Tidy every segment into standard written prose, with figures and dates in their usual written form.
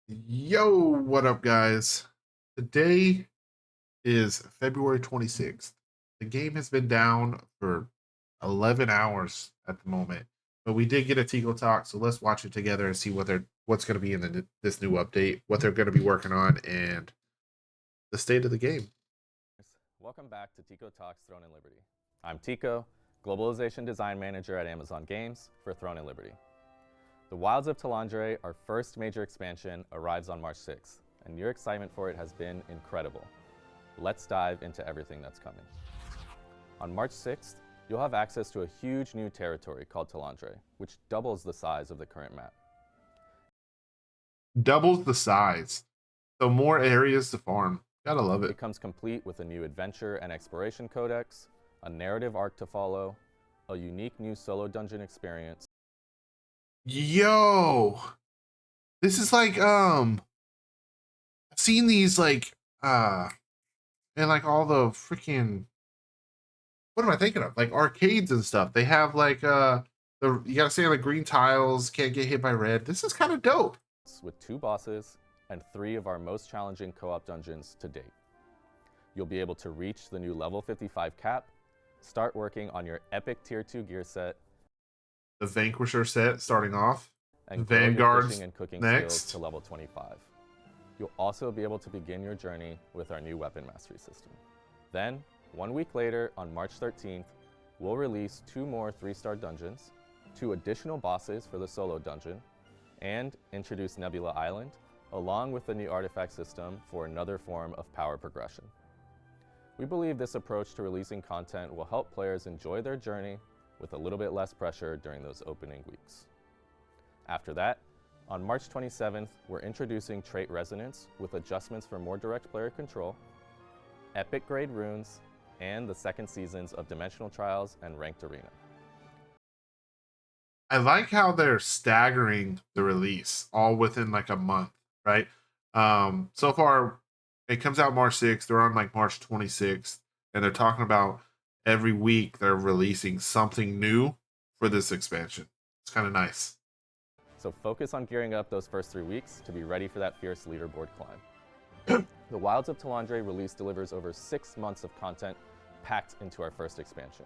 Yo, what up, guys? Today is February 26th. The game has been down for 11 hours at the moment, but we did get a Tico Talk, so let's watch it together and see what's going to be in this new update, what they're going to be working on, and the state of the game. Welcome back to Tico Talk's Throne and Liberty. I'm Tico, Globalization Design Manager at Amazon Games for Throne and Liberty. The Wilds of Talandre, our first major expansion, arrives on March 6th, and your excitement for it has been incredible. Let's dive into everything that's coming. On March 6th, you'll have access to a huge new territory called Talandre, which doubles the size of the current map. Doubles the size, so more areas to farm. Gotta love it. It comes complete with a new adventure and exploration codex, a narrative arc to follow, a unique new solo dungeon experience. Yo, this is like I've seen these and like all the freaking, what am I thinking of? Like arcades and stuff. They have you gotta stay on the green tiles, can't get hit by red. This is kind of dope. With 2 bosses and 3 of our most challenging co-op dungeons to date. You'll be able to reach the new level 55 cap, start working on your epic tier 2 gear set, The Vanquisher set starting off, and grow your Vanguard's fishing and cooking next. skills to level 25. You'll also be able to begin your journey with our new weapon mastery system. Then, 1 week later, on March 13th, we'll release 2 more 3-star dungeons, 2 additional bosses for the solo dungeon, and introduce Nebula Island, along with the new artifact system for another form of power progression. We believe this approach to releasing content will help players enjoy their journey with a little bit less pressure during those opening weeks. After that, on March 27th, we're introducing Trait Resonance with adjustments for more direct player control, epic grade runes, and the second seasons of Dimensional Trials and Ranked Arena. I like how they're staggering the release all within like a month, right? So far it comes out March 6th, they're on like March 26th, and they're talking about every week they're releasing something new for this expansion. It's kind of nice. So focus on gearing up those first 3 weeks to be ready for that fierce leaderboard climb. The Wilds of Talandre release delivers over 6 months of content packed into our first expansion.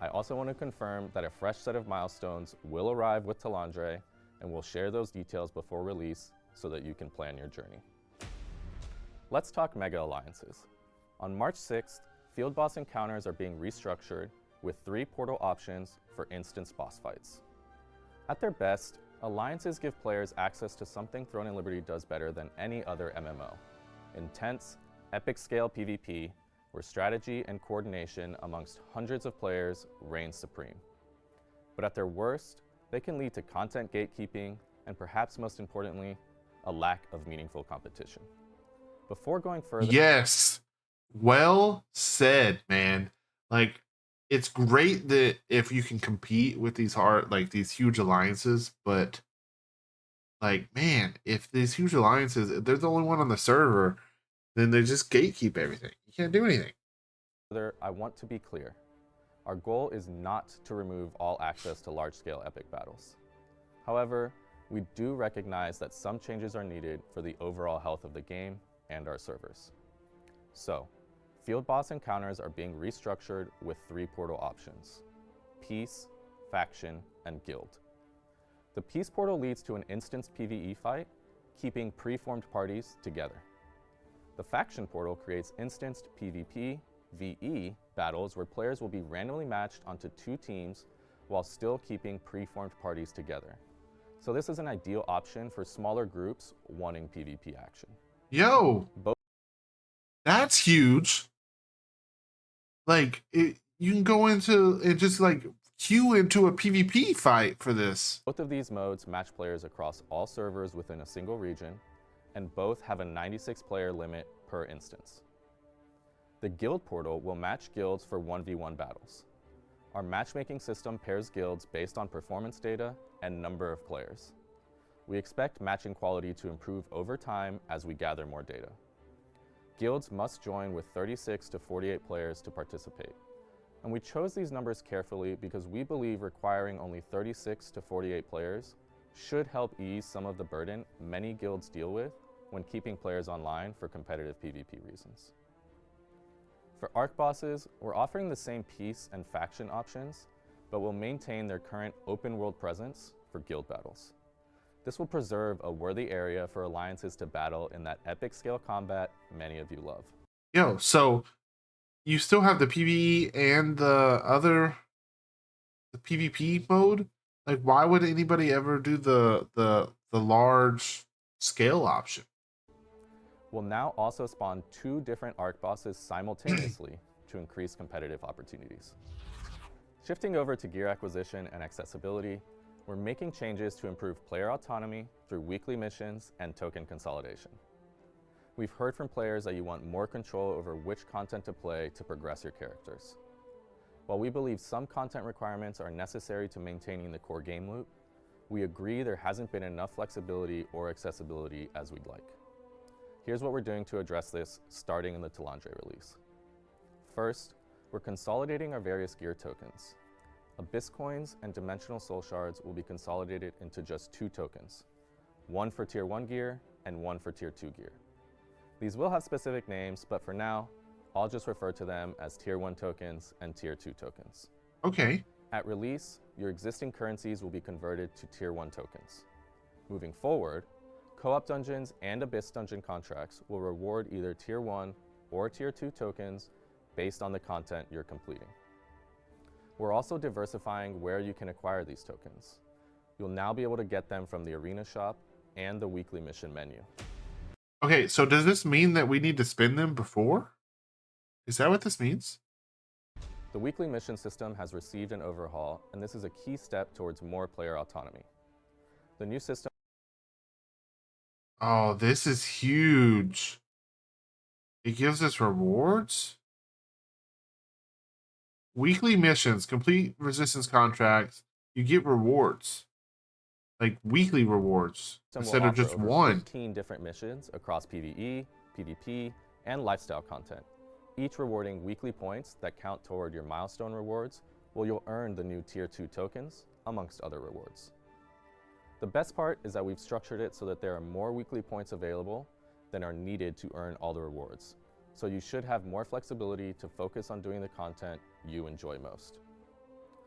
I also want to confirm that a fresh set of milestones will arrive with Talandre, and we'll share those details before release so that you can plan your journey. Let's talk Mega Alliances. On March 6th, Field Boss encounters are being restructured with 3 portal options for instance boss fights. At their best, alliances give players access to something Throne and Liberty does better than any other MMO: intense, epic-scale PvP, where strategy and coordination amongst hundreds of players reigns supreme. But at their worst, they can lead to content gatekeeping and, perhaps most importantly, a lack of meaningful competition. Before going further... Yes, well said, man. Like, it's great that if you can compete with these huge alliances, but like, man, if these huge alliances, they're the only one on the server, then they just gatekeep everything. You can't do anything. I want to be clear. Our goal is not to remove all access to large-scale epic battles. However, we do recognize that some changes are needed for the overall health of the game and our servers. So, Field Boss encounters are being restructured with 3 portal options: Peace, Faction, and Guild. The Peace portal leads to an instance PvE fight, keeping pre-formed parties together. The Faction portal creates instanced PvP, VE battles where players will be randomly matched onto 2 teams while still keeping pre-formed parties together. So this is an ideal option for smaller groups wanting PvP action. Yo, that's huge. Like, you can go into and just like queue into a PvP fight for this. Both of these modes match players across all servers within a single region, and both have a 96 player limit per instance. The Guild portal will match guilds for 1v1 battles. Our matchmaking system pairs guilds based on performance data and number of players. We expect matching quality to improve over time as we gather more data. Guilds must join with 36 to 48 players to participate. And we chose these numbers carefully because we believe requiring only 36 to 48 players should help ease some of the burden many guilds deal with when keeping players online for competitive PvP reasons. For ARC bosses, we're offering the same peace and faction options, but will maintain their current open world presence for guild battles. This will preserve a worthy area for alliances to battle in that epic scale combat many of you love. Yo, so you still have the PvE and the PvP mode? Like, why would anybody ever do the large scale option? We'll now also spawn 2 different ARC bosses simultaneously to increase competitive opportunities. Shifting over to gear acquisition and accessibility, we're making changes to improve player autonomy through weekly missions and token consolidation. We've heard from players that you want more control over which content to play to progress your characters. While we believe some content requirements are necessary to maintaining the core game loop, we agree there hasn't been enough flexibility or accessibility as we'd like. Here's what we're doing to address this, starting in the Talandre release. First, we're consolidating our various gear tokens. Abyss coins and dimensional soul shards will be consolidated into just 2 tokens, one for tier 1 gear and one for tier 2 gear. These will have specific names, but for now, I'll just refer to them as tier 1 tokens and tier 2 tokens. Okay. At release, your existing currencies will be converted to tier 1 tokens. Moving forward, co-op dungeons and Abyss dungeon contracts will reward either tier 1 or tier 2 tokens based on the content you're completing. We're also diversifying where you can acquire these tokens. You'll now be able to get them from the arena shop and the weekly mission menu. Okay, so does this mean that we need to spend them before? Is that what this means? The weekly mission system has received an overhaul, and this is a key step towards more player autonomy. The new system... Oh, this is huge. It gives us rewards? Weekly missions, complete resistance contracts, you get rewards. Like weekly rewards instead of just one. 15 different missions across PvE, PvP, and lifestyle content, each rewarding weekly points that count toward your milestone rewards, while you'll earn the new tier 2 tokens, amongst other rewards. The best part is that we've structured it so that there are more weekly points available than are needed to earn all the rewards. So you should have more flexibility to focus on doing the content you enjoy most.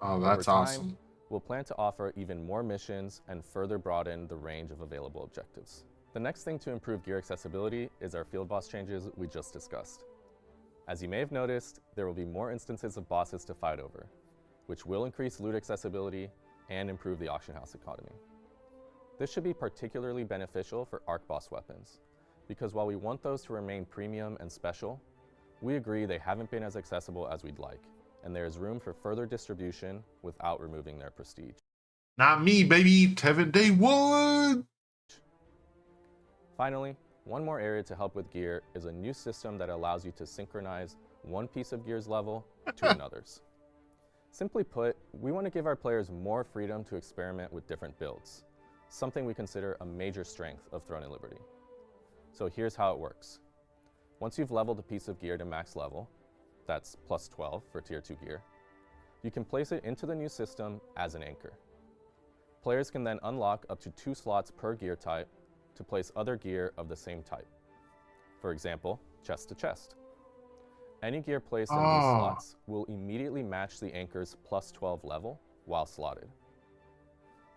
Oh, that's awesome. We'll plan to offer even more missions and further broaden the range of available objectives. The next thing to improve gear accessibility is our field boss changes we just discussed. As you may have noticed, there will be more instances of bosses to fight over, which will increase loot accessibility and improve the auction house economy. This should be particularly beneficial for ARC boss weapons, because while we want those to remain premium and special, we agree they haven't been as accessible as we'd like, and there is room for further distribution without removing their prestige. Not me, baby. Tevin day 1. Finally, one more area to help with gear is a new system that allows you to synchronize one piece of gear's level to another's. Simply put, we want to give our players more freedom to experiment with different builds, something we consider a major strength of Throne and Liberty. So here's how it works. Once you've leveled a piece of gear to max level, that's plus 12 for tier 2 gear, you can place it into the new system as an anchor. Players can then unlock up to 2 slots per gear type to place other gear of the same type. For example, chest to chest. Any gear placed in these slots will immediately match the anchor's plus 12 level while slotted.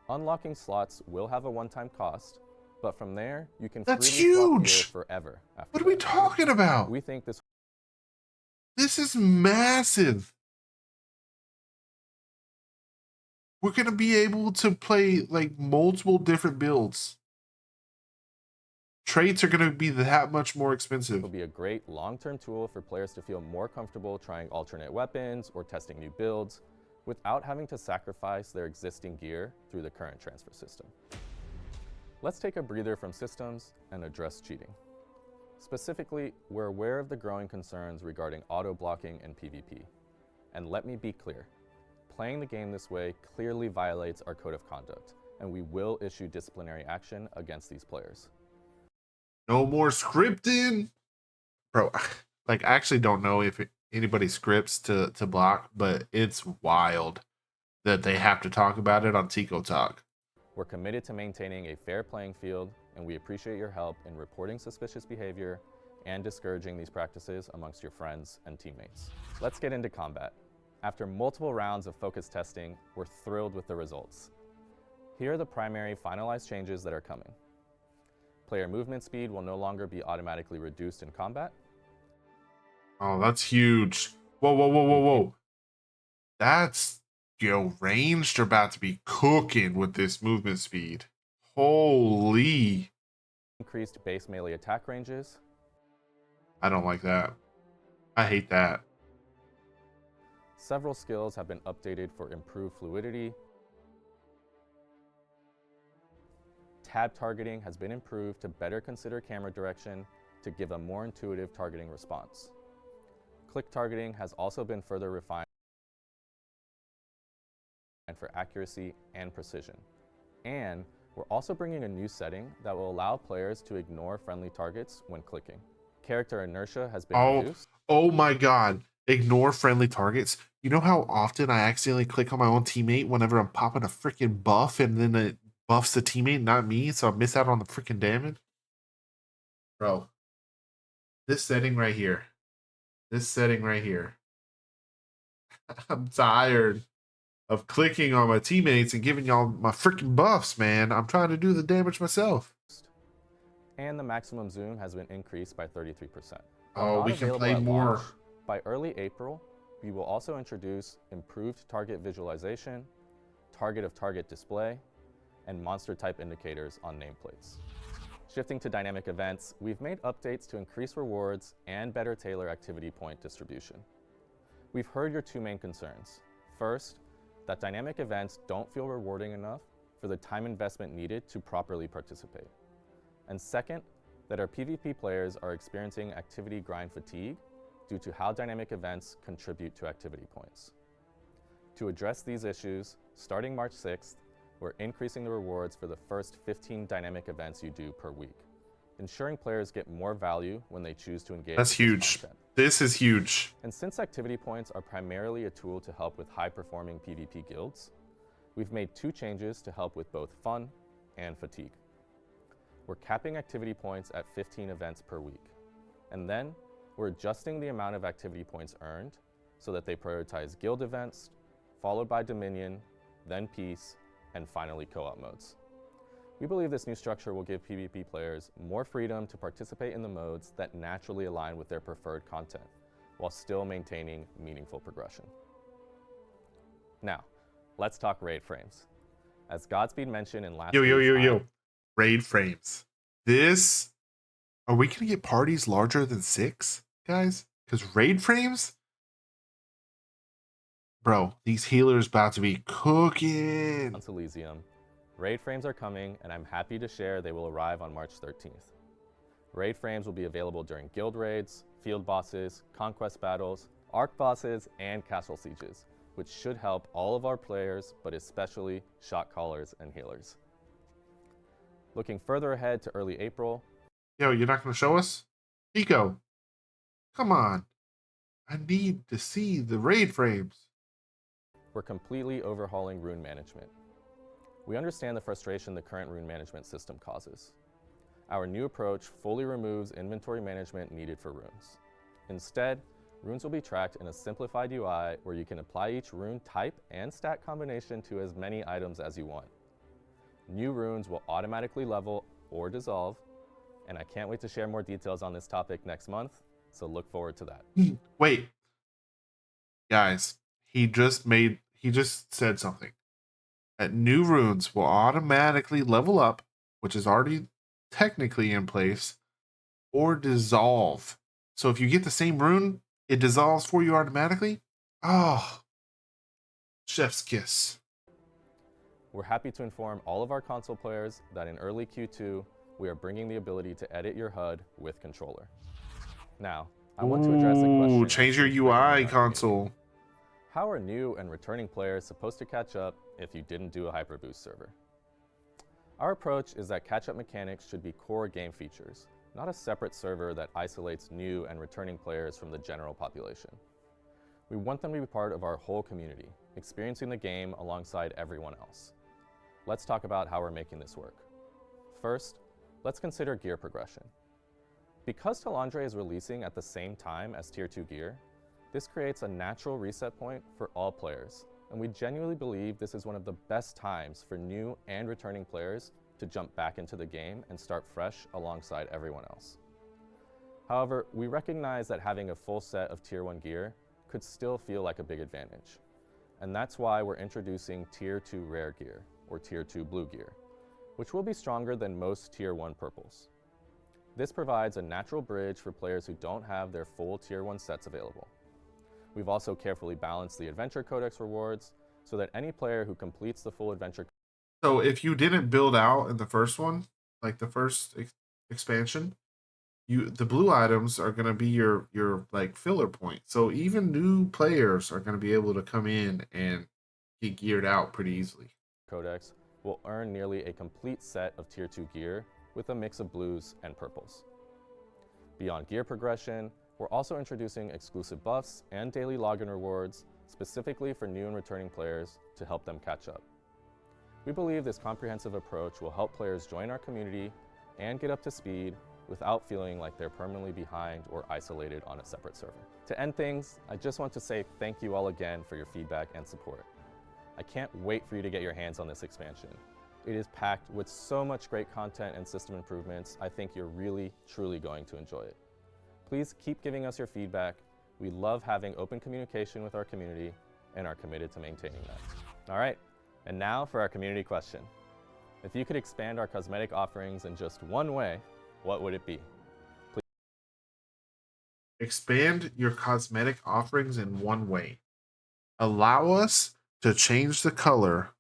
Unlocking slots will have a one-time cost, but from there, you can freely swap gear forever after What are we talking about? We think this is massive. We're going to be able to play like multiple different builds. Traits are going to be that much more expensive. will be a great long-term tool for players to feel more comfortable trying alternate weapons or testing new builds without having to sacrifice their existing gear through the current transfer system. Let's take a breather from systems and address cheating. Specifically, we're aware of the growing concerns regarding auto-blocking in PvP. And let me be clear, playing the game this way clearly violates our code of conduct, and we will issue disciplinary action against these players. No more scripting. Bro, like I actually don't know if anybody scripts to block, but it's wild that they have to talk about it on Tico Talk. We're committed to maintaining a fair playing field, and we appreciate your help in reporting suspicious behavior and discouraging these practices amongst your friends and teammates. Let's get into combat. After multiple rounds of focus testing, we're thrilled with the results. Here are the primary finalized changes that are coming. Player movement speed will no longer be automatically reduced in combat. Oh, that's huge. Whoa, whoa, whoa, whoa, whoa. That's, ranged are about to be cooking with this movement speed. Holy. Increased base melee attack ranges. I don't like that. I hate that. Several skills have been updated for improved fluidity. Tab targeting has been improved to better consider camera direction to give a more intuitive targeting response. Click targeting has also been further refined for accuracy and precision. And we're also bringing a new setting that will allow players to ignore friendly targets when clicking. Character inertia has been reduced. Oh my god. Ignore friendly targets. You know how often I accidentally click on my own teammate whenever I'm popping a freaking buff and then it buffs the teammate, not me, so I miss out on the freaking damage? Bro. This setting right here. I'm tired of clicking on my teammates and giving y'all my freaking buffs, man. I'm trying to do the damage myself. And the maximum zoom has been increased by 33%. Oh, we can play more. By early April, we will also introduce improved target visualization, target of target display, and monster type indicators on nameplates. Shifting to dynamic events, we've made updates to increase rewards and better tailor activity point distribution. We've heard your two main concerns. First, that dynamic events don't feel rewarding enough for the time investment needed to properly participate. And second, that our PvP players are experiencing activity grind fatigue due to how dynamic events contribute to activity points. To address these issues, starting March 6th, we're increasing the rewards for the first 15 dynamic events you do per week, ensuring players get more value when they choose to engage. That's huge. This is huge. And since activity points are primarily a tool to help with high-performing PvP guilds, we've made two changes to help with both fun and fatigue. We're capping activity points at 15 events per week, and then we're adjusting the amount of activity points earned so that they prioritize guild events, followed by Dominion, then Peace, and finally co-op modes. We believe this new structure will give PvP players more freedom to participate in the modes that naturally align with their preferred content, while still maintaining meaningful progression. Now, let's talk raid frames. As Godspeed mentioned in last week's raid frames. Are we gonna get parties larger than 6, guys? Because raid frames, bro, these healers about to be cooking. Elysium, raid frames are coming, and I'm happy to share they will arrive on March 13th. Raid frames will be available during guild raids, field bosses, conquest battles, arc bosses, and castle sieges, which should help all of our players, but especially shot callers and healers. Looking further ahead to early April. Yo, you're not gonna show us? Tico, come on. I need to see the raid frames. We're completely overhauling rune management. We understand the frustration the current rune management system causes. Our new approach fully removes inventory management needed for runes. Instead, runes will be tracked in a simplified UI where you can apply each rune type and stat combination to as many items as you want. New runes will automatically level or dissolve, and I can't wait to share more details on this topic next month, so look forward to that. Wait. Guys, he just said something. That new runes will automatically level up, which is already technically in place, or dissolve. So if you get the same rune, it dissolves for you automatically? Oh, chef's kiss. We're happy to inform all of our console players that in early Q2, we are bringing the ability to edit your HUD with controller. Now, I want to address a question. Change your UI, console. How are new and returning players supposed to catch up if you didn't do a Hyperboost server? Our approach is that catch-up mechanics should be core game features, not a separate server that isolates new and returning players from the general population. We want them to be part of our whole community, experiencing the game alongside everyone else. let's talk about how we're making this work. First, let's consider gear progression. Because Talandre is releasing at the same time as Tier 2 gear, this creates a natural reset point for all players, and we genuinely believe this is one of the best times for new and returning players to jump back into the game and start fresh alongside everyone else. However, we recognize that having a full set of Tier 1 gear could still feel like a big advantage, and that's why we're introducing Tier 2 rare gear, or Tier 2 blue gear, which will be stronger than most Tier 1 purples. This provides a natural bridge for players who don't have their full Tier 1 sets available. We've also carefully balanced the Adventure Codex rewards so that any player who completes the full Adventure... So if you didn't build out in the first one, like the first expansion, the blue items are going to be your like filler point. So even new players are going to be able to come in and get geared out pretty easily. Codex will earn nearly a complete set of Tier 2 gear with a mix of blues and purples. Beyond gear progression, we're also introducing exclusive buffs and daily login rewards specifically for new and returning players to help them catch up. We believe this comprehensive approach will help players join our community and get up to speed without feeling like they're permanently behind or isolated on a separate server. To end things, I just want to say thank you all again for your feedback and support. I can't wait for you to get your hands on this expansion. It is packed with so much great content and system improvements. I think you're really, truly going to enjoy it. Please keep giving us your feedback. We love having open communication with our community and are committed to maintaining that. All right, and now for our community question. If you could expand our cosmetic offerings in just one way, what would it be? Please. Expand your cosmetic offerings in one way. Allow us to change the color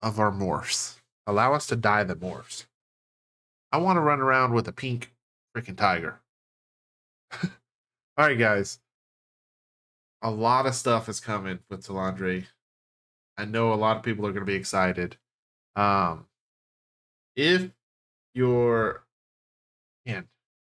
of our morphs. Allow us to dye the morphs. I want to run around with a pink freaking tiger. All right, guys. A lot of stuff is coming with Talandre. I know a lot of people are going to be excited. If you're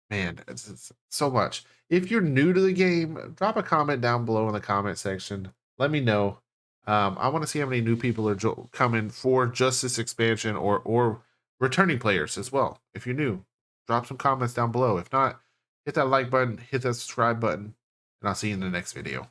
man, it's so much. If you're new to the game, drop a comment down below in the comment section. Let me know. I want to see how many new people are coming for just this expansion or returning players as well. If you're new, drop some comments down below. If not, hit that like button, hit that subscribe button, and I'll see you in the next video.